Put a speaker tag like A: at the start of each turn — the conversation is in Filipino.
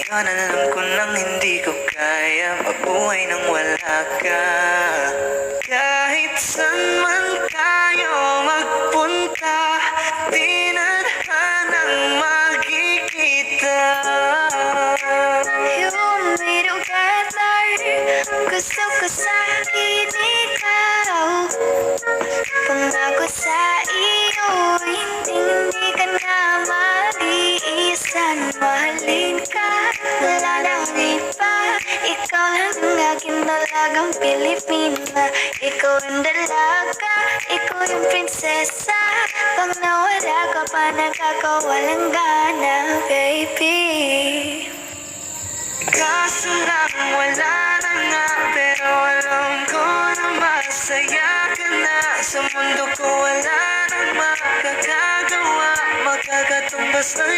A: Ngayon alam ko nang hindi ko kaya mabuhay nang wala ka. Kahit saan man tayo magpunta, di na hanang magkikita.
B: You want me together, gusto ko sa'kin ikaw. Pangako sa iyo, hindi ka na mag-iisa. Mahalin ka, wala nang iba. Ikaw lang ang aking dalagang Pilipina. Ikaw ang dalaga, ikaw yung prinsesa. Pag nawala ka pa, nakakawalang gana, baby.
A: Kaso lang wala na nga, pero alam ko na masaya ka na. Sa mundo ko wala nang makakagawa, makakatumbas na